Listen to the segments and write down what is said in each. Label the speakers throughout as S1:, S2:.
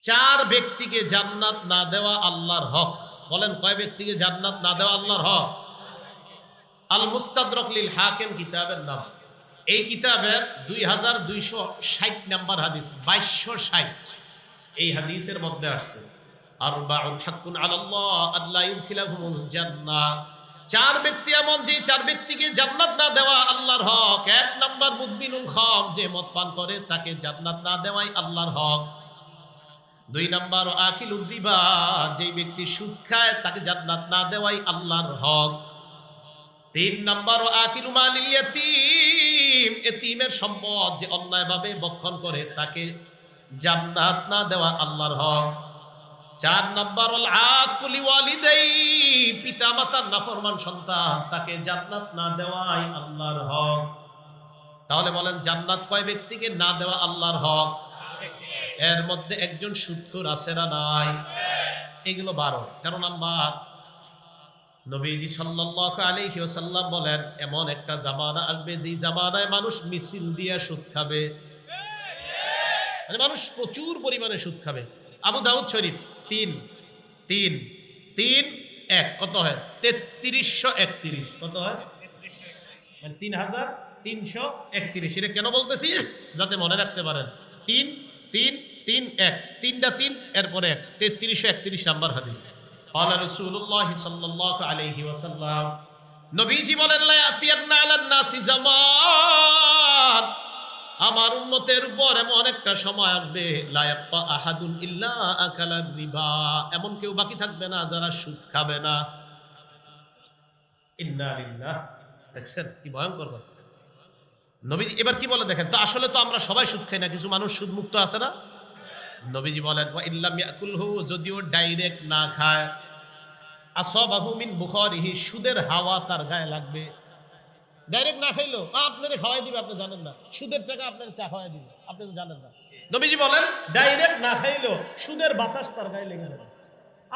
S1: চার ব্যক্তিকে জান্নাত না দেওয়া আল্লাহর হক। বলেন কয় ব্যক্তিকে জান্নাত না দেওয়া আল্লাহর হক? আল মুস্তাদরাক লিল হাকিম কিতাবের নাম। এই কিতাবের 2260 নাম্বার হাদিস, 2260। এই হাদিসের মধ্যে আসছে আরবাউন হাক্কুন আলাল্লাহ আল্লা ইউদখিলাহুমুল জান্নাহ। চার ব্যক্তি এমন, যে চার ব্যক্তিকে জান্নাত না দেওয়া আল্লাহর হক। এক নাম্বার মুদমিনুল খাম, যে মদ পান করে তাকে জান্নাত না দেওয়াই আল্লাহর হক। দুই নাম্বার আকিলুর রিবা, যে ব্যক্তি সুদ খায় তাকে জান্নাত না দেওয়াই আল্লাহর হক। তিন নাম্বার আকিলু মালিল ইয়াতীম, এতিমের সম্পদ যে অন্যায়ভাবে ভক্ষণ করে তাকে জান্নাত না দেওয়া আল্লাহর হক। চার নাম্বার আল আকুলি ওয়ালিদাই, পিতা মাতার নাফরমান সন্তান তাকে জান্নাত না দেওয়াই আল্লাহর হক। তাহলে বলেন জান্নাত কয় ব্যক্তিকে না দেওয়া আল্লাহর হক? এর মধ্যে একজন সুদখোর আছে না নাই? এগুলো 12। 13 নাম্বার, নবীজি সাল্লাল্লাহু আলাইহি ওয়াসাল্লাম বলেন এমন একটা জামানা আসবে যে জামানায় মানুষ মিছিল দিয়ে সুদ খাবে। মানে মানুষ প্রচুর পরিমাণে সুদ খাবে। আবু দাউদ শরীফ 3-3-3-1 কত হয়? 3331। কত হয়? মানে 3331। এটা কেন বলতেছি? যাতে মনে রাখতে পারেন। 3-3-3-1, 3টা 3 এরপরে 1, 3331 নাম্বার হাদিস। قال رسول الله صلى الله عليه وسلم, নবীজি বলেন লা ইয়াতিয়ান্না আলান নাসি জামান, আমার উম্মতের উপর এমন একটা সময় আসবে লা ইয়াবকা আহাদুন ইল্লা আকালা রিবা, এমন কেউ বাকি থাকবে না যারা সুদ খাবে না। ইন্না লিল্লাহ। দেখছেন কি ভয়ঙ্কর কথা। নবীজি এবার কি বলে দেখেন তো, আসলে তো আমরা সবাই সুদ খাই না, কিছু মানুষ সুদ মুক্ত আছে না? নবীজি বলেন ওয়া ইল্লাম ইয়াকুলহু, যদিও ডাইরেক্ট না খায়, আসাবাহু মিন বুখারিহি, সুদের হাওয়া তার গায়ে লাগবে। ডাইরেক্ট না খাইলো আপনারে খাওয়াই দিবে, আপনি জানেন না। সুদের টাকা আপনার চা খাওয়াই দিবে, আপনি তো জানেন না। নবীজি বলেন ডাইরেক্ট না খাইলো সুদের বাতাস তার গায়ে লেগে যাবে।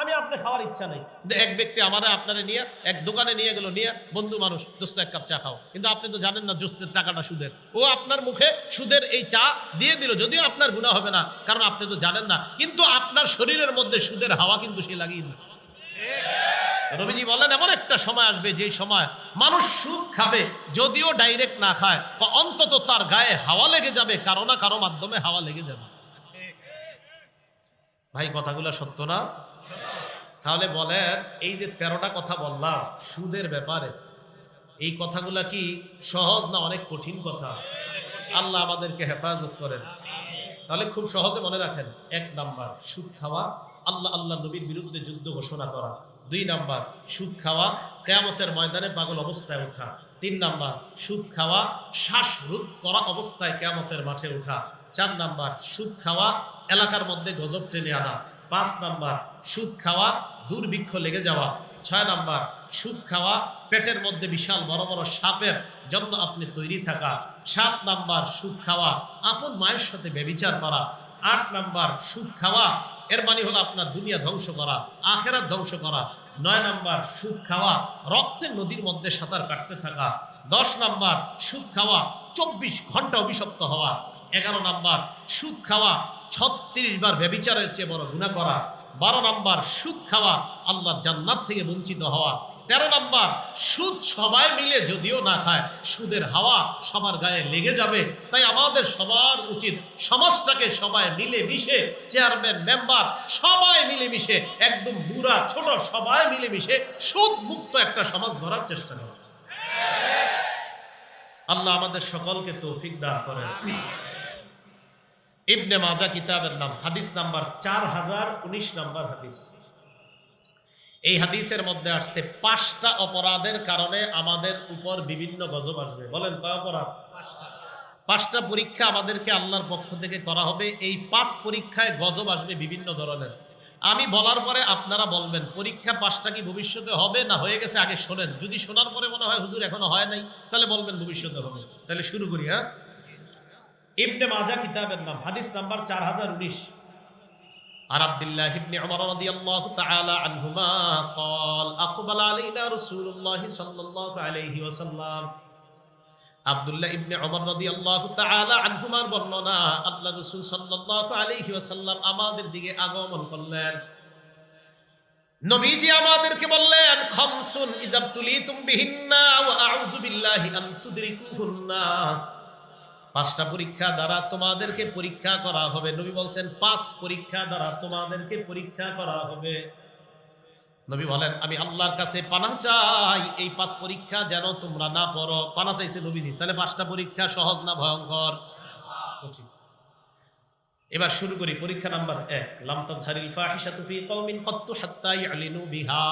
S1: আমি আপনি খাওয়ার ইচ্ছা নেই, এক ব্যক্তি আমারে আপনারে নিয়ে এক দোকানে নিয়ে গেল, নিয়ে বন্ধু মানুষ, দোস্ত এক কাপ চা খাও, কিন্তু আপনি তো জানেন না দোস্তের টাকাটা সুদের। ও আপনার মুখে সুদের এই চা দিয়ে দিল, যদিও আপনার গুনাহ হবে না, কারণ আপনি তো জানেন না, কিন্তু আপনার শরীরের মধ্যে সুদের হাওয়া কিন্তু সে লাগিয়ে দিচ্ছে। নবীজি বলেন এমন একটা সময় আসবে যে সময় মানুষ সুদ খাবে, যদিও ডাইরেক্ট না খায়, অন্তত তার গায়ে হাওয়া লেগে যাবে, কারো না কারো মাধ্যমে হাওয়া লেগে যাবে। ভাই কথাগুলো সত্য না? তাহলে বলেন এই যে 13টা কথা বললাম সুদের ব্যাপারে, এই কথাগুলা কি সহজ না অনেক কঠিন কথা? আল্লাহ আমাদেরকে হেফাজত করেন। তাহলে খুব সহজে মনে রাখেন, 1 নাম্বার সুদ খাওয়া, আল্লাহ নবীর বিরুদ্ধে যুদ্ধ ঘোষণা করা। 2 নাম্বার সুদ খাওয়া, কিয়ামতের ময়দানে পাগল অবস্থায় ওঠা। 3 নাম্বার সুদ খাওয়া, শ্বাসরোধ করা অবস্থায় কিয়ামতের মাঠে ওঠা। 4 নাম্বার সুদ খাওয়া, এলাকার মধ্যে গজব টেনে আনা। 5 নাম্বার সুদ খাওয়া, দুর্ভিক্ষ লেগে যাওয়া। 6 নাম্বার সুদ খাওয়া, পেটের মধ্যে বিশাল বড় বড় সাপের জন্য আপনি তৈরি থাকা। 7 নাম্বার সুদ খাওয়া, আপন মায়ের সাথে ব্যভিচার করা। 8 নাম্বার সুদ খাওয়া, এর মানে হলো আপনার দুনিয়া ধ্বংস করা, আখেরাত ধ্বংস করা। 9 নাম্বার সুদ খাওয়া, রক্তের নদীর মধ্যে সাঁতার কাটতে থাকা। 10 নাম্বার সুদ খাওয়া, 24 ঘন্টা অভিশপ্ত হওয়া। 11 নাম্বার সুদ খাওয়া, 36 বার ব্যভিচারের চেয়ে বড় গুনাহ করা। 12 নাম্বার সুদ খাওয়া, আল্লাহর জান্নাত থেকে বঞ্চিত হওয়া। 13 নাম্বার সুদ সবাই মিলে যদিও না খায়, সুদের হাওয়া সবার গায়ে লেগে যাবে। তাই আমাদের সবার উচিত সমাজটাকে সবাই মিলে মিশে, চেয়ারম্যান মেম্বার সবাই মিলে মিশে, একদম বুড়া ছোট সবাই মিলে মিশে সুদ মুক্ত একটা সমাজ গড়ার চেষ্টা করা। আল্লাহ আমাদের সকলকে তৌফিক দান করেন। ইবনে মাজাহ কিতাবের নাম, হাদিস নাম্বার 4019 নাম্বার হাদিস। এই হাদিসের মধ্যে আসছে 5টা অপরাধের কারণে আমাদের উপর বিভিন্ন গজব আসবে। বলেন কয় অপরাধ? 5টা পরীক্ষা আমাদেরকে আল্লাহর পক্ষ থেকে করা হবে। এই 5 পরীক্ষায় গজব আসবে বিভিন্ন ধরনের। আমি বলার পরে আপনারা বলবেন পরীক্ষা 5টা কি ভবিষ্যতে হবে না হয়ে গেছে, আগে শোনেন। যদি শোনার পরে মনে হয় হুজুর এখনো হয় নাই, তাহলে বলবেন ভবিষ্যতে হবে। তাহলে শুরু করি। হ্যাঁ, ইবনে মাজাহ কিতাবের নাম, হাদিস নাম্বার 4019। আর আব্দুল্লাহ ইবনে উমর রাদিয়াল্লাহু তাআলা আনহুমা قال اقبل علينا رسول الله صلى الله عليه وسلم আব্দুল্লাহ ইবনে ওমর রাদিয়াল্লাহু তাআলা আনহুমার বর্ণনা, আল্লাহ রাসূল সাল্লাল্লাহু আলাইহি ওয়াসাল্লাম আমাদের দিকে আগমন করলেন। নবীজি আমাদেরকে বললেন, খামসুন ইযাবতুলিতুম বিহিন্না ওয়া আউযু বিল্লাহি আন তুদরিকুহুন্না। পাঁচটা পরীক্ষা দ্বারা তোমাদেরকে পরীক্ষা করা হবে। নবী বলছেন, পাঁচ পরীক্ষা দ্বারা তোমাদেরকে পরীক্ষা করা হবে। নবী বলেন, আমি আল্লাহর কাছে পানাহ চাই এই পাঁচ পরীক্ষা যেন তোমরা না পড়ো। পানাহ চাইছে নবীজি। তাহলে পাঁচটা পরীক্ষা সহজ না ভয়ঙ্কর? কঠিন। এবার শুরু করি। পরীক্ষা নাম্বার 1, লাম তাজহারিল ফাহিশাতু ফি কওমিন কাত্তু হাত্তা ইয়ালিনু বিহা।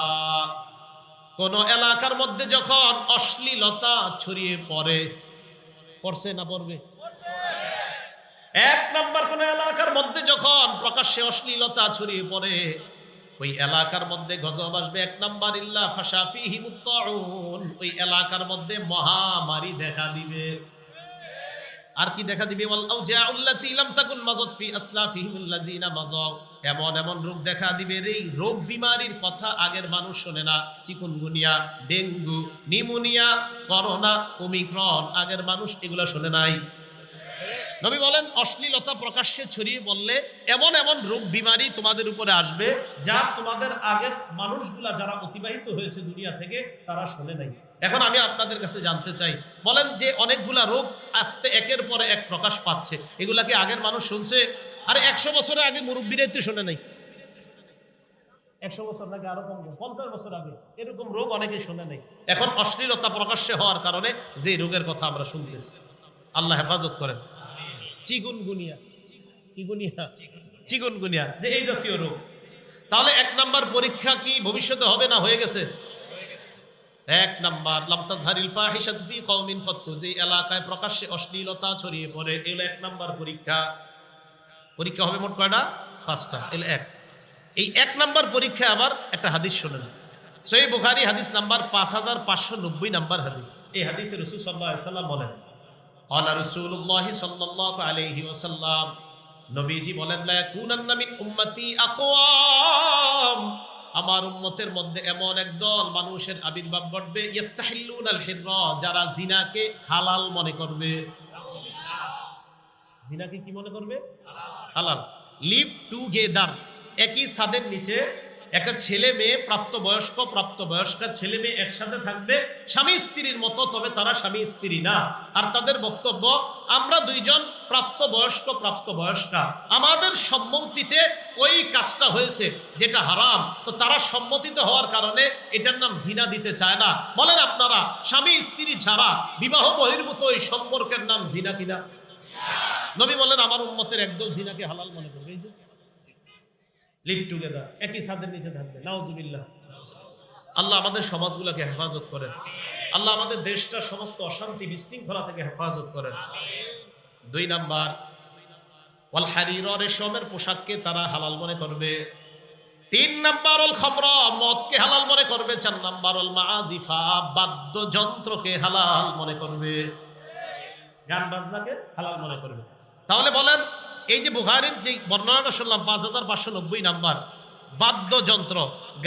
S1: কোন এলাকার মধ্যে যখন অশ্লীলতা ছড়িয়ে পড়ে, পড়ছে না পড়বে? এক নাম্বার, কোন এলাকার মধ্যে যখন প্রকাশ্যে অশ্লীলতা ছড়িয়ে পড়ে, ওই এলাকার মধ্যে গজব আসবে। এক নাম্বার, ইল্লা ফাশা ফীহিমুত তাউন, ওই এলাকার মধ্যে মহামারী দেখা দিবে। আর কি দেখা দিবে? ওয়াল আউজাউল্লাতী লাম তাকুন মাযাত ফি আসলাফিহিমুল্লাযিনা মাযাউ, এমন এমন রোগ দেখা দিবে, এই রোগ বিমারির কথা আগের মানুষ শোনে না। Chikungunya, dengue, pneumonia, corona, Omicron, আগের মানুষ এগুলো শোনে নাই। নবী বলেন, অশ্লীলতা প্রকাশ্যে ছড়িয়ে বললে এমন এমন রোগ বিমারি তোমাদের উপরে আসবে যা তোমাদের আগের মানুষগুলা যারা অতিবাহিত হয়েছে দুনিয়া থেকে তারা শোনে নাই। এখন আমি আপনাদের কাছে জানতে চাই, বলেন যে অনেকগুলা রোগ আস্তে একের পরে এক প্রকাশ পাচ্ছে, এগুলা কি আগের মানুষ শুনছে? আরে 100 বছরের আগে মুরব্বীরাই তো শোনে নাই। 100 বছর আগে, আরো কম, 50 বছর আগে এরকম রোগ অনেকেই শোনে নাই। এখন অশ্লীলতা প্রকাশ্যে হওয়ার কারণে যে রোগের কথা আমরা শুনতেছি, আল্লাহ হেফাজত করেন। চিকুনগুনিয়া, চিকুনগুনিয়া যে এই জাতীয় রোগ। তাহলে 1 নাম্বার পরীক্ষা কি ভবিষ্যতে হবে না হয়ে গেছে? 1 নাম্বার, লাম তাজহারিল ফাহিশাতু ফি কওমিন কাত্তু, যে এলাকায় প্রকাশ্যে অশ্লীলতা ছড়িয়ে পড়ে, এগুলো 1 নাম্বার পরীক্ষা। পরীক্ষা হবে মোট কয়টা? 5টা। এগুলো 1। এই 1 নাম্বার পরীক্ষা আবার একটা হাদিস শোনেন। সহিহ বুখারী হাদিস নাম্বার 5590 নাম্বার হাদিস। এই হাদিসে রাসূল সাল্লাল্লাহু আলাইহি ওয়াসাল্লাম বলেন, ক্বালা রাসূলুল্লাহ সাল্লাল্লাহু আলাইহি ওয়াসাল্লাম, নবীজি বলেন, লা ইয়াকুনান্না মিন উম্মতি আকওয়াম, আমার উম্মতের মধ্যে এমন একদল মানুষের আবির্ভাব ঘটবে, ইস্তাহিল্লুনাল হিররা, যারা জিনাকে হালাল মনে করবে। জিনাকে কি মনে করবে? হালাল। লিভ টুগেদার, একই ছাদের নিচে একটা ছেলে মেয়ে, প্রাপ্তবয়স্কা ছেলে মেয়ে একসাথে থাকবে স্বামী স্ত্রীর মতো, তবে তারা স্বামী স্ত্রী না। আর তাদের বক্তব্য, আমরা দুইজন প্রাপ্তবয়স্কা, আমাদের সম্মতিতে ওই কাজটা হয়েছে যেটা হারাম, তো তারা সম্মতিত হওয়ার কারণে এটার নাম জিনা দিতে চায় না। বলেন আপনারা, স্বামী স্ত্রী ছাড়া বিবাহ বহির্ভূত ওই সম্পর্কের নাম জিনা কিনা? নবী বলেন, আমার উম্মতের একদল জিনাকে হালাল মনে করবে। এই যে লিভ টুগেদার, একই ছাদের নিচে থাকবে। নাউজুবিল্লাহ। আল্লাহ আমাদের সমাজগুলোকে হেফাজত করেন। আল্লাহ আমাদের দেশটা সমস্ত অশান্তি বিশৃঙ্খলা থেকে হেফাজত করেন। 2 নাম্বার, ওয়াল হারির, রেশমের পোশাককে তারা হালাল মনে করবে। 3 নাম্বার, ওয়াল খামরা, মদকে হালাল মনে করবে। 4 নাম্বার, ওয়াল মাআজিফা, বাদ্যযন্ত্রকে হালাল মনে করবে, গান বাজনাকে হালাল মনে করবে। তাহলে বলেন, এই যে বুখারীর যে বর্ণনাটা শুনলাম 5590 নাম্বার, বাদ্যযন্ত্র,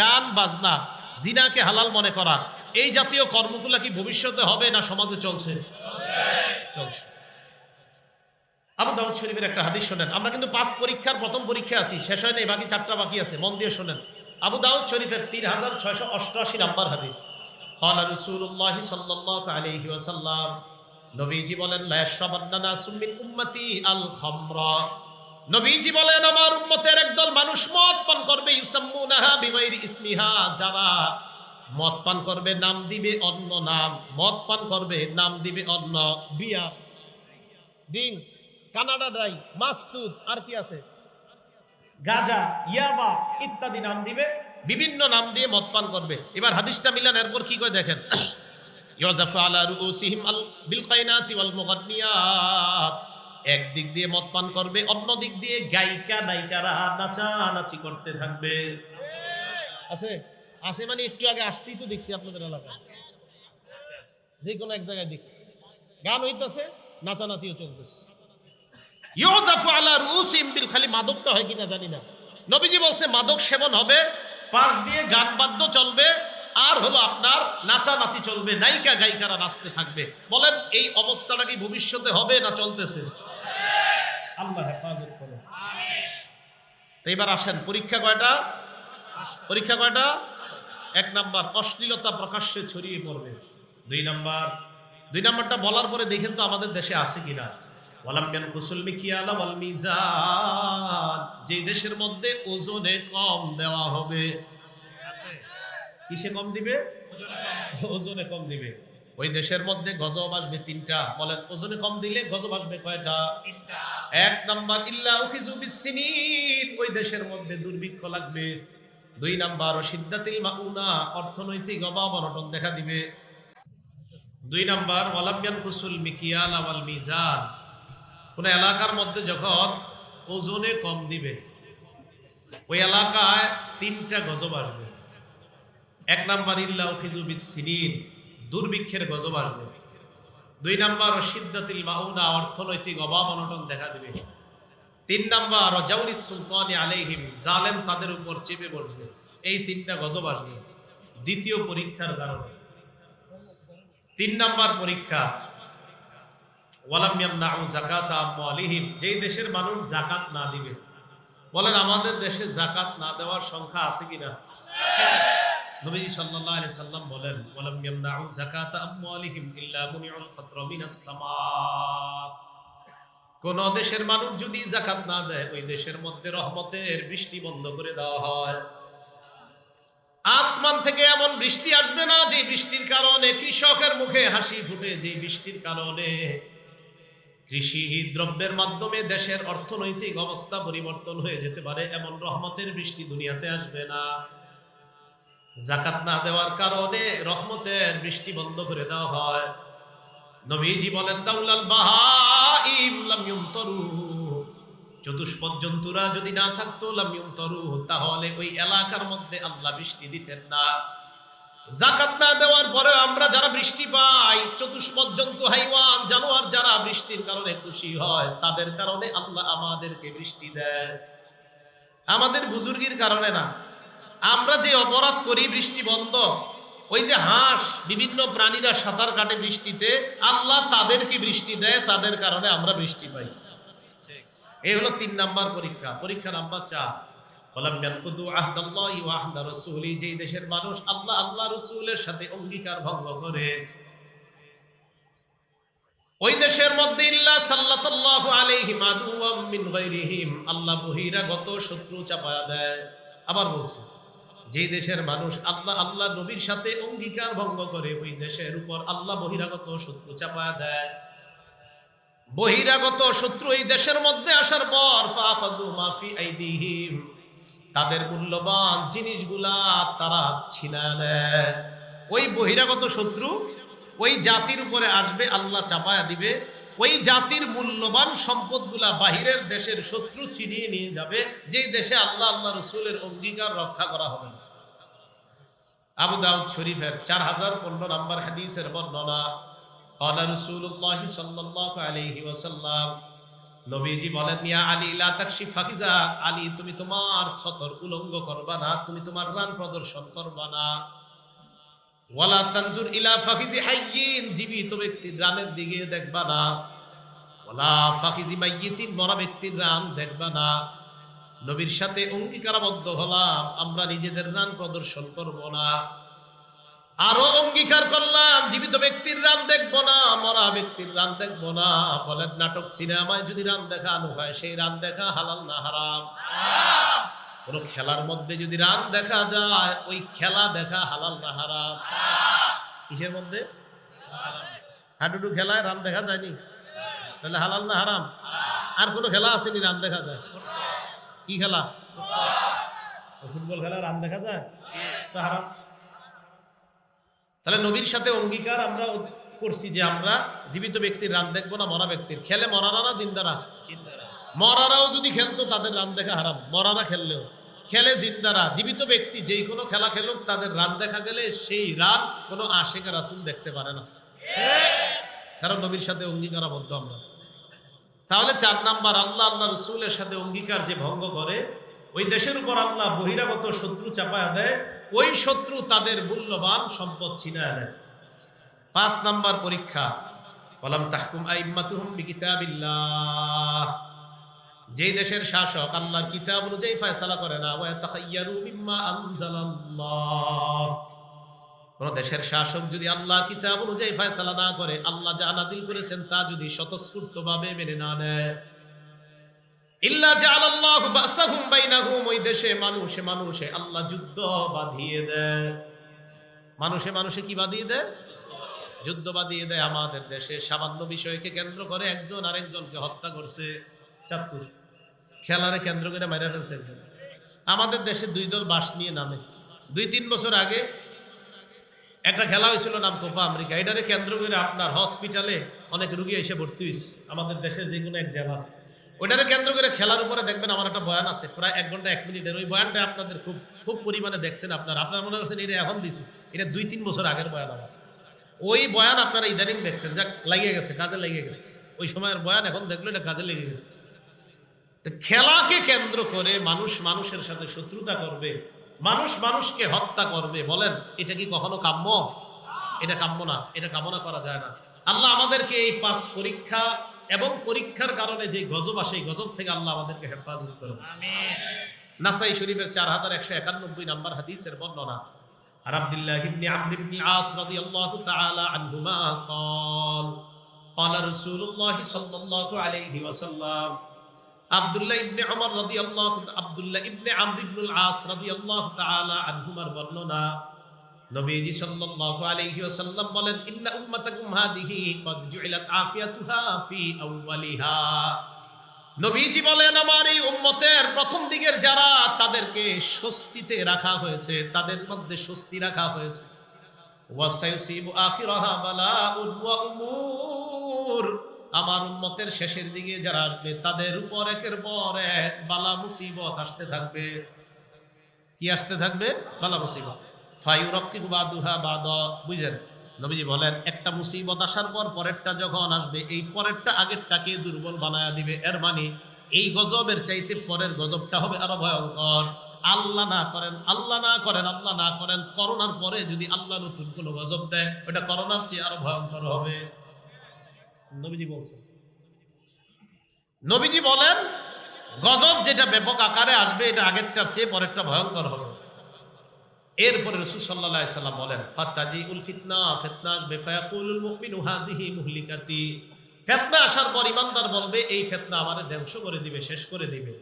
S1: গান বাজনা, জিনাকে হালাল মনে করা, এই জাতীয় কর্মগুলো কি ভবিষ্যতে হবে না সমাজে চলছে? চলছে। আবু দাউদ শরীফের একটা হাদিস শোনেন। আমরা কিন্তু 5 পরীক্ষার প্রথম পরীক্ষা আছি, শেষ হয় নাই, বাকি 4টা বাকি আছে। মন দিয়ে শোনেন। আবু দাউদ শরীফের 3688 নাম্বার হাদিস। ক্বালা রাসূলুল্লাহ সাল্লাল্লাহু আলাইহি ওয়াসাল্লাম, নবীজি বলেন, লা ইয়াশরাবান্না নাসুম মিন উম্মতি আল খামরা, নবীজি বলেন, আমার উম্মতের একদল মানুষ মদ পান করবে, ইউসাম্মুনাহা বিগাইরি ইসমিহা, যারা মদ পান করবে নাম দিবে অন্য নাম, মদ পান করবে নাম দিবে অন্য, বিয়ার, ড্রিঙ্কস, কানাডা ড্রাই, মাস্তুদ, আর কি আছে, গাজা, ইয়াবা ইত্যাদি নাম দিবে, বিভিন্ন নাম দিয়ে মদ পান করবে। এবার হাদিসটা মিলান, এরপর কি করে দেখেন, ইউজাফু আলা রুউসিহিম আল বিল কাইনাতি ওয়াল মুগান্নিয়াত, এক দিক দিয়ে মদ পান করবে, অন্য দিক দিয়ে গায়িকা নায়িকারা নাচানাচি করতে থাকবে। আছে আছে মানে একটু আগে আসতেই তো দেখছি আপনাদের এলাকায়, যে কোনো এক জায়গায় দেখছি গান হইতেছে, নাচানাচিও চলতেছে। ইউজাফু আলা রুউসিহিম বিল, খালি মাদকটা হয় কিনা জানি না, নবীজি বলছে মাদক সেবন হবে, পাশ দিয়ে গান বাদ্য চলবে, আর হলো আপনার নাচানাচি চলবে, নায়িকা গায়িকারা নাচতে থাকবে। বলেন এই অবস্থাটা কি ভবিষ্যতে হবে না চলতেছে? আল্লাহ হেফাজত করুন। তো এবার আসেন, পরীক্ষা কয়টা? পরীক্ষা কয়টা? 1 নাম্বার, অশ্লীলতা প্রকাশ্যে ছড়িয়ে পড়বে। 2 নাম্বারটা বলার পরে দেখেন তো আমাদের দেশে আছে কিনা। ওয়ালাম ইয়ানকুসুল মিকিয়ালা ওয়াল মিজান, যে দেশের মধ্যে ওজনে কম দেওয়া হবে। কিসে কম দিবে? ওজনে কম দিবে। ওই দেশের মধ্যে গজব আসবে 3টা। বলেন ওজনে কম দিলে গজব আসবে কয়টা? 3টা। 1 নাম্বার, ইল্লা উখিযু বিসসিনিন, ওই দেশের মধ্যে দুর্ভিক্ষ লাগবে। 2 নাম্বার, শিদ্দাতিল মাউনা, অর্থনৈতিক অভাব অনটন দেখা দিবে। 2 নাম্বার, ওয়ালাম ইয়ানকুসুল মিকিয়াল ওয়াল মিজান, কোন এলাকার মধ্যে যখন ওজনে কম দিবে ওই এলাকায় 3টা গজব আসবে। 1 নাম্বার, ইল্লা উখিযু বিসসিনিন, দুর্ভিক্ষের গজব আসবে। 2 নাম্বার, শিদ্দাতিল মাউনা, অর্থনৈতিক অভাব অনটন দেখা দিবে। 3 নাম্বার, জাওরিস সুলতানি আলাইহিম, জালেম তাদের উপর চেপে বসবে। এই 3টা গজব আসবে দ্বিতীয় পরীক্ষার কারণে। 3 নাম্বার পরীক্ষা, ওয়ালাম ইয়ামনাউ যাকাতা আমওয়ালিহিম, যেই দেশের মানুষ যাকাত না দিবে। বলেন আমাদের দেশে যাকাত না দেওয়ার সংখ্যা আছে কিনা? নবীজি সাল্লাল্লাহু আলাইহি সাল্লাম বলেন, ওয়ালাম ইয়ামনাউ যাকাতা আমওয়ালিহিম ইল্লা মুনিউল কতরা মিনাস সামা, কোন দেশের মানুষ যদি যাকাত না দেয় ওই দেশের মধ্যে রহমতের বৃষ্টি বন্ধ করে দেওয়া হয়। আসমান থেকে এমন বৃষ্টি আসবে না যে বৃষ্টির কারণে কৃষকের মুখে হাসি ফুটে, যে বৃষ্টির কারণে কৃষি দ্রব্যের মাধ্যমে দেশের অর্থনৈতিক অবস্থা পরিবর্তন হয়ে যেতে পারে, এমন রহমতের বৃষ্টি দুনিয়াতে আসবে না। যাকাত না দেওয়ার কারণে রহমতের বৃষ্টি বন্ধ করে দেওয়া হয়। নবীজি বলেন, দাউলাল বাহাইম লাম ইউমতারু, চতুষ্পদ জন্তুরা যদি না থাকতো লাম ইউমতারু, তাহলে ওই এলাকার মধ্যে আল্লাহ বৃষ্টি দিতেন না। যাকাত না দেওয়ার পরে আমরা যারা বৃষ্টি পাই, চতুষ্পদ জন্তু হাইওয়ান জানোয়ার যারা বৃষ্টির কারণে খুশি হয়, তাদের কারণে আল্লাহ আমাদেরকে বৃষ্টি দেয়, আমাদের বুজুর্গির কারণে না। আমরা যে অপরাধ করি বৃষ্টি বন্ধ, ওই যে হাঁস বিভিন্ন প্রাণীরা সাঁতার কাটে বৃষ্টিতে, আল্লাহ তাদেরকে বৃষ্টি দেয়, তাদের কারণে আমরা বৃষ্টি পাই। এই হলো 3 নাম্বার পরীক্ষা। পরীক্ষা নাম্বার 4, ওয়ালাম ইয়ানকুদু আহদাল্লাহি ওয়া আহদা রাসূলি, যেই দেশের মানুষ আল্লাহ রাসূলের সাথে অঙ্গীকার ভঙ্গ করে ওই দেশের মধ্যে ইল্লা সাল্লাল্লাহু আলাইহিম আদুওয়াম মিন গায়রিহিম, আল্লাহ বহিরাগত শত্রু চাপায়া দেয়। আবার বলছি, যে দেশের মানুষ আল্লাহ নবীর সাথে অঙ্গীকার ভঙ্গ করে ওই দেশের উপর আল্লাহ বহিরাগত শত্রু চাপায়া দেয়। বহিরাগত শত্রু এই দেশের মধ্যে আসার পর ফাখাযু মা ফি আইদিহিম, তাদের মূল্যবান জিনিসগুলা তারা ছিনা নেয়। ওই বহিরাগত শত্রু ওই জাতির উপরে আসবে, আল্লাহ চাপায়া দিবে, ওই জাতির মূল্যবান সম্পদগুলা বাহিরের দেশের শত্রু ছিনিয়ে নিয়ে যাবে, যেই দেশে আল্লাহ রাসূলের অঙ্গীকার রক্ষা করা হবে না। আবু দাউদ শরীফের 4015 নম্বর হাদিসের বর্ণনা, ক্বালা রাসূলুল্লাহ সাল্লাল্লাহু আলাইহি ওয়াসাল্লাম, নবীজি বলেন, ইয়া আলী লা তাকশিফ ফাকিজা, আলী তুমি তোমার সতর উলঙ্গ করবা না, তুমি তোমার রান প্রদর্শন করবা না। ওয়ালা তানজুর ইলা ফাকিজি হাইয়িন, জীবিত ব্যক্তির রানের দিকে দেখবা না। ওয়ালা ফাকিজি মাইয়িতিন, মরা ব্যক্তির রান দেখবা না। নবীর সাথে অঙ্গীকারবদ্ধ হলাম আমরা নিজেদের রান প্রদর্শন করব না। আরো অঙ্গীকার করলাম জীবিত ব্যক্তির রান দেখবো না, মরা ব্যক্তির রান দেখবো না। বলেন নাটক সিনেমায় যদি রান দেখানো হয়, সেই রান দেখা হালাল না হারাম? কোন খেলার মধ্যে যদি রান দেখা যায়, ওই খেলা দেখা হালাল না হারাম? কিসের মধ্যে? হাডুডু খেলায় রান দেখা যায়নি, তাহলে হালাল না হারাম? আর কোন খেলা আসেনি রান দেখা যায়? কি খেলা? ফুটবল খেলা রান দেখা যায়, তা হারাম। তাহলে নবীর সাথে অঙ্গীকার আমরা করছি যে আমরা জীবিত ব্যক্তির রান দেখবো না, মরা ব্যক্তির। খেলে মরারা না জিন্দারা? মরারাও যদি খেলতো তাদের রান দেখা হারাম, মরারা খেললেও। খেলে জিন্দারা, জীবিত ব্যক্তি যেই কোনো খেলা খেলুক, তাদের রান দেখা গেলে সেই রান কোনো আশিক রাসূল দেখতে পারে না, কারণ নবীর সাথে অঙ্গীকারাবদ্ধ আমরা। তাহলে 4 নাম্বার, আল্লাহ রাসূলের সাথে অঙ্গীকার যে ভঙ্গ করে, ওই দেশের উপর আল্লাহ বহিরাগত শত্রু চাপায়া দেয়, ওই শত্রু তাদের মূল্যবান সম্পদ ছিনায় নেয়। 5 নাম্বার পরীক্ষা, ওয়ালাম তাহকুম আইম্মাতুহুম বিকিতাবিল্লাহ, যেই দেশের শাসক আল্লাহর কিতাব অনুযায়ী ফয়সালা করে না, ওয়া তাখায়্যারু মিম্মা আনজালাল্লাহ, কোন দেশের শাসক যদি আল্লাহ কিতাব অনুযায়ী ফয়সালা না করে, আল্লাহ যা নাজিল করেছেন তা যদি স্বতঃস্ফূর্তভাবে মেনে না নেয়, ইল্লা জাআলাল্লাহু বাসাহুম বাইনাহুম, ওই দেশে মানুষে মানুষে আল্লাহ যুদ্ধ বাঁধিয়ে দেয়। মানুষে মানুষে কি বাঁধিয়ে দেয়? যুদ্ধ বাঁধিয়ে দেয়। আমাদের দেশে সামান্য বিষয়কে কেন্দ্র করে একজন আরেকজনকে হত্যা করছে। চাঁদপুর খেলারে কেন্দ্র করে মাইরা ফেলছে একজন। আমাদের দেশে 2 দল বাস নিয়ে নামে। 2-3 বছর আগে একটা খেলা হয়েছিল, নাম কোপা আমেরিকা। এটারে কেন্দ্র করে আপনার হসপিটালে অনেক রুগী এসে ভর্তি হয়েছে, আমাদের দেশের যে কোনো এক জেলা। ওইটারে কেন্দ্র করে খেলার উপরে দেখবেন আমার একটা বয়ান আছে প্রায় 1 ঘন্টা 1 মিনিটের। ওই বয়ানটা আপনাদের খুব খুব পরিমাণে দেখছেন আপনারা মনে করছেন এটা এখন দিছি, এটা 2-3 বছর আগের বয়ান আমার। ওই বয়ান আপনারা ইদানিং দেখছেন, যাক লাগিয়ে গেছে, কাজে লেগে গেছে। ওই সময়ের বয়ান এখন দেখলো এটা কাজে লেগে গেছে। খেলাকে কেন্দ্র করে মানুষ মানুষের সাথে শত্রুতা করবে, মানুষ মানুষকে হত্যা করবে, বলেন এটা কি কখনো কাম্য? এটা কাম্য না, এটা কামনা করা যায় না। আল্লাহ আমাদেরকে এই 5 পরীক্ষা এবং পরীক্ষার কারণে যে গজব আসে, এই গজব থেকে আল্লাহ আমাদেরকে হেফাজত করুন, আমিন। নাসাই শরীফের 4191 নম্বর হাদিসের বর্ণনা। আর আব্দুল্লাহ ইবনে আমর ইবনে আস রাদিয়াল্লাহু তাআলা আনহুমা قال قال رسول الله صلى الله عليه وسلم, আব্দুল্লাহ ইবনে আমর ইবনে আস রাদিয়াল্লাহু তাআলা আনহুমার বর্ণনা। নবীজি সাল্লাল্লাহু আলাইহি ওয়াসাল্লাম বলেন, ইন্না উম্মাতাকুম হাদিহি ক্বাদ জুইলাত আফিয়াতুহা ফি আউয়ালিহা। নবীজি বলেন, আমার এই উম্মতের প্রথম দিকের যারা, তাদেরকে স্বস্তিতে রাখা হয়েছে, তাদের মধ্যে স্বস্তি রাখা হয়েছে। ওয়া সায়ুসিবু আখিরাহা বালাউন ওয়া উমুর, আমার উম্মতের শেষের দিকে যারা আসবে তাদের উপর একের পর এক বালা মুসিবত আসতে থাকবে। কি আসতে থাকবে? বালা মুসিবত। ফায়ুরাক্কিবু বাদুহা বাদা, বুঝেন? নবীজি বলেন, একটা মুসিবত আসার পর পরেরটা যখন আসবে, এই পরেরটা আগেরটাকে দুর্বল বানায়া দিবে। এর মানে এই গজবের চাইতে পরের গজবটা হবে আরো ভয়ঙ্কর। আল্লাহ না করেন, আল্লাহ না করেন, আল্লাহ না করেন, করোনার পরে যদি আল্লাহ নতুন কোনো গজব দেয়, ওটা করোনার চেয়ে আরো ভয়ঙ্কর হবে। নবীজি বলছেন, নবীজি বলেন গজব যেটা ব্যাপক আকারে আসবে, এটা আগেরটার চেয়ে পরেরটা ভয়ঙ্কর হবে। এরপরে রাসূল সাল্লাল্লাহু আলাইহি সাল্লাম বলেন, ফাতাজিউল ফিতনা, ফিতনা আসবে, ফায়াকুলুল মুমিনু হাযিহি মুহলিকাতি, ফিতনা আসার পর ইমানদার বলবে, এই ফিতনা আমারে ধ্বংস করে দিবে, শেষ করে দিবে।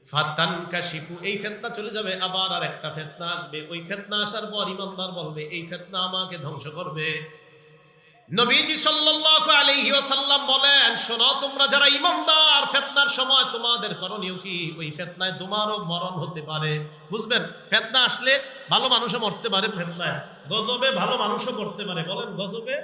S1: ফাতানকাশিফু, এই ফিতনা চলে যাবে, আবার আরেকটা ফিতনা আসবে। ওই ফিতনা আসার পর ইমানদার বলবে, এই ফিতনা আমাকে ধ্বংস করবে। নবীজি সাল্লাল্লাহু আলাইহি ওয়াসাল্লাম বলেন, শোনো তোমরা যারা ঈমানদার, ফিতনার সময় তোমাদের করণীয় কি? ওই ফিতনায় তোমারও মরণ হতে পারে। বুঝবেন, ফিতনা আসলে ভালো মানুষও মরতে পারে, ফিতনায় গজবে ভালো মানুষও করতে পারে। বলেন, গজবে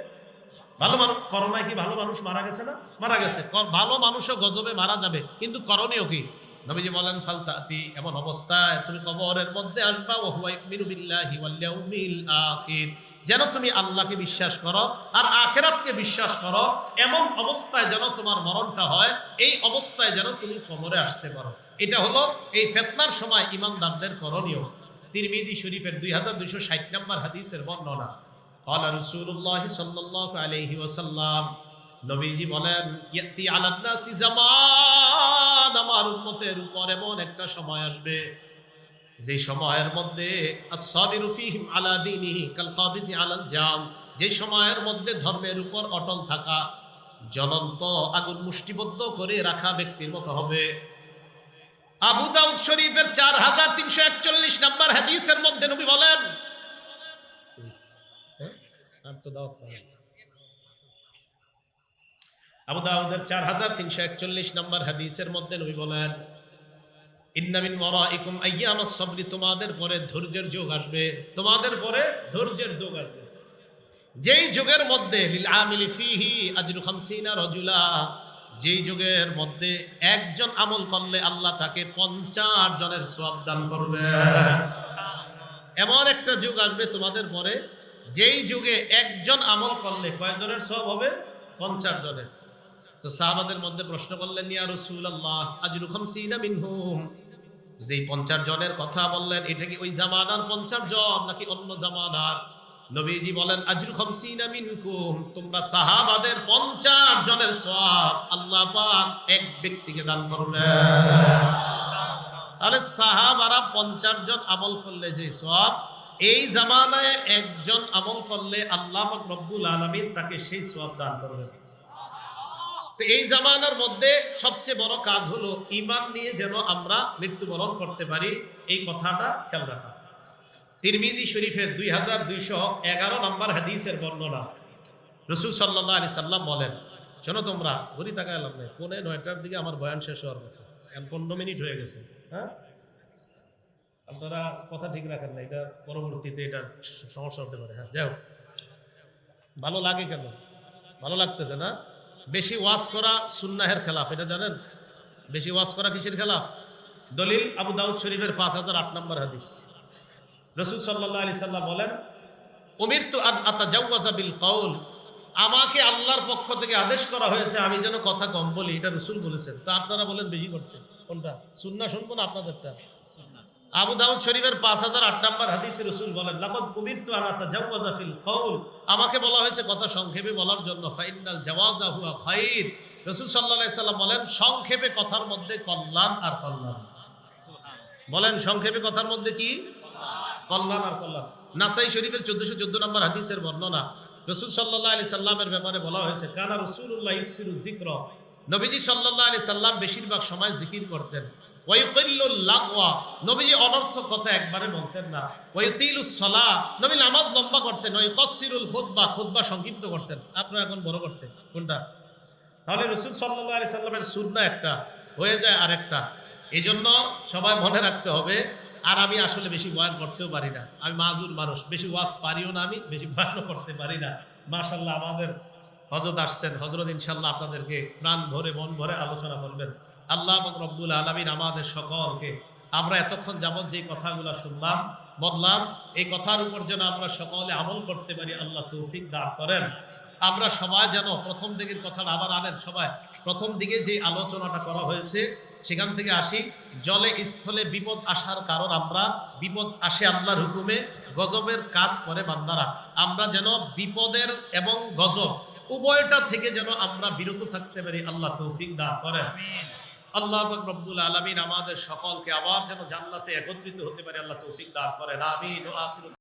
S1: ভালো মানুষ, করোনায় কি ভালো মানুষ মারা গেছে না? মারা গেছে। ভালো মানুষও গজবে মারা যাবে, কিন্তু করণীয় কি? নবীজি বলেন, ফালতাতি, এমন অবস্থায় তুমি কবরের মধ্যে আসবা, ওয়া হুয়া ইউমিনু বিল্লাহি ওয়াল ইয়াউমিল আখির, যেন তুমি আল্লাহকে বিশ্বাস করো আর আখিরাতকে বিশ্বাস করো। এমন অবস্থায় যেন তোমার মরণটা হয়, এই অবস্থায় যেন তুমি কবরে আসতে পারো। এটা হলো এই ফিতনার সময় ঈমানদারদের করণীয়। তিরমিজি শরীফের 2260 নম্বর হাদিসের বর্ণনা। ক্বালা রাসূলুল্লাহ সাল্লাল্লাহু আলাইহি ওয়াসাল্লাম, নবীজি বলেন, ইয়াতি আলান নাসি জামান, আমার উম্মতের উপর এমন একটা সময় আসবে, যে সময়ের মধ্যে as-সাবিরু ফীহিম আলা দীনিহি কাল কাবিজি আলাল জাম, যে সময়ের মধ্যে ধর্মের উপর অটল থাকা জ্বলন্ত আগুন মুষ্টিবদ্ধ করে রাখা ব্যক্তির মতো হবে। আবু দাউদ শরীফের 4341 নম্বর হাদিসের মধ্যে নবী বলেন, আবু দাউদের 4341 নম্বর হাদিসের মধ্যে নবী বলেন, ইন্না মিন ওয়ারাইকুম আইয়ামাস সাবরি, তোমাদের পরে ধৈর্যের যুগ আসবে, তোমাদের পরে ধৈর্যের যুগ আসবে, যেই যুগের মধ্যে লিল আমিলি ফিহি আজরু 50 রাজুলা, যেই যুগের মধ্যে একজন আমল করলে আল্লাহ তাকে 50 জনের সওয়াব দান করবে। এমন একটা যুগ আসবে তোমাদের পরে, যেই যুগে একজন আমল করলে কয়জনের সওয়াব হবে? 50 জনের। তো সাহাবাদের মধ্যে প্রশ্ন করলেন, ইয়া রাসূলুল্লাহ আজরু 50 মিনহুম, যে 50 জনের কথা বললেন, এটা কি ওই জামানার 50 জন নাকি অন্য জামানার? নবীজি বলেন আজরু 50 মিনকুম, তোমরা সাহাবাদের 50 জনের সওয়াব আল্লাহ পাক এক ব্যক্তিকে দান করবেন। তাহলে সাহাবারা 50 জন আমল করলে যে সওয়াব, এই জামানায় একজন আমল করলে আল্লাহ পাক রব্বুল আলামিন তাকে সেই সওয়াব দান করবেন। তো এই জামানার মধ্যে সবচেয়ে বড় কাজ হলো ঈমান নিয়ে যেন আমরা মৃত্যুবরণ করতে পারি, এই কথাটা খেয়াল রাখা। তিরমিজি শরীফের 2211 নম্বর হাদিসের বর্ণনা। রাসূল সাল্লাল্লাহু আলাইহি সাল্লাম বলেন, শোনো তোমরা, ঘড়ি তাকায় লাভ নেই, 9:45-র দিকে আমার বয়ান শেষ হওয়ার কথা, এখন 15 মিনিট হয়ে গেছে। হ্যাঁ, আপনারা কথা ঠিক রাখেন না, এটা পরবর্তীতে এটা সমস্যা হতে পারে। হ্যাঁ, যাও, ভালো লাগে কেন? ভালো লাগতেছে না? বেশি ওয়াজ করা সুন্নাহের খেলাফ, এটা জানেন? বেশি ওয়াজ করা কিসের খেলাফ? দলিল আবু দাউদ শরীফের 5008 নম্বর হাদিস। রাসূল সাল্লাল্লাহু আলাইহি সাল্লাম বলেন, উমিরতু আন আতাজাওয়াজা বিল কওল, আমাকে আল্লাহর পক্ষ থেকে আদেশ করা হয়েছে আমি যেন কথা কম বলি, এটা রাসূল বলেছেন। তো আপনারা বলেন বেশি করতে, কোনটা? সুন্নাহ শুনবো না আপনাদেরটা? সুন্নাহ। আবু দাউদ শরীফের 5008 নম্বর হাদিসে রাসূল বলেন, লাকাদ উমিরতু আন আতাজাওয়াজা ফিল কওল, আমাকে বলা হয়েছে কথা সংক্ষেপে বলার জন্য। ফাইনাল জাওয়াজা হুয়া খায়র, রাসূল সাল্লাল্লাহু আলাইহি সাল্লাম বলেন সংক্ষেপে কথার মধ্যে কল্যাণ আর কল্যাণ। বলেন সংক্ষেপে কথার মধ্যে কি? কল্যাণ আর কল্যাণ। নাসাই শরীফের 1414 নম্বর হাদিসের বর্ণনা। রাসূল সাল্লাল্লাহু আলাইহি সাল্লামের ব্যাপারে বলা হয়েছে, কানা রাসূলুল্লাহ ইকসিরু যিকর, নবীজি সাল্লাল্লাহু আলাইহি সাল্লাম বেশিরভাগ সময় জিকির করতেন। ওয়া ইউকিল্লুল লাগওয়া, নবীজি অনর্থক কথা একবারে বলতেন না। ওয়া ইউতিলুস সালাহ, নবী নামাজ লম্বা করতেন। ওয়া ইকসিরুল খুতবা, খুতবা সংক্ষিপ্ত করতেন। আপনারা এখন বড় করতেন কোনটা? তাহলে রাসূল সাল্লাল্লাহু আলাইহি সাল্লামের সুন্নাহ একটা, হয়ে যায় আরেকটা। এজন্য সবাই মনে রাখতে হবে। আর আমি আসলে বেশি বয়ান করতেও পারি না, আমি মাজুর মানুষ, বেশি ওয়াজ পারিও না, আমি বেশি বয়ানও করতে পারি না। মাশাআল্লাহ আমাদের হযরত আসছেন, হযরত ইনশাআল্লাহ আপনাদেরকে প্রাণ ভরে মন ভরে আলোচনা করবেন। আল্লাহ পাক রব্বুল আলামিন আমাদের সকলকে, আমরা এতক্ষণ যাবত যে কথাগুলো শুনলাম বললাম, এই কথার উপর যেন আমরা সকলে আমল করতে পারি, আল্লাহ তৌফিক দান করেন। আমরা সবাই যেন প্রথম দিকের কথাটা আবার আনেন, সবাই প্রথম দিকে যে আলোচনাটা করা হয়েছে সেখান থেকে আসি। জলে স্থলে বিপদ আসার কারণ আমরা, বিপদ আসে আল্লাহর হুকুমে, গজবের কাজ করে বান্দারা। আমরা যেন বিপদের এবং গজব উভয়টা থেকে যেন আমরা বিরত থাকতে পারি, আল্লাহ তৌফিক দান করেন। আল্লাহ পাক রব্বুল আলামিন আমাদের সকলকে আবার যেন জান্নাতে একত্রিত হতে পারে, আল্লাহ তৌফিক দান করেন। আমিন।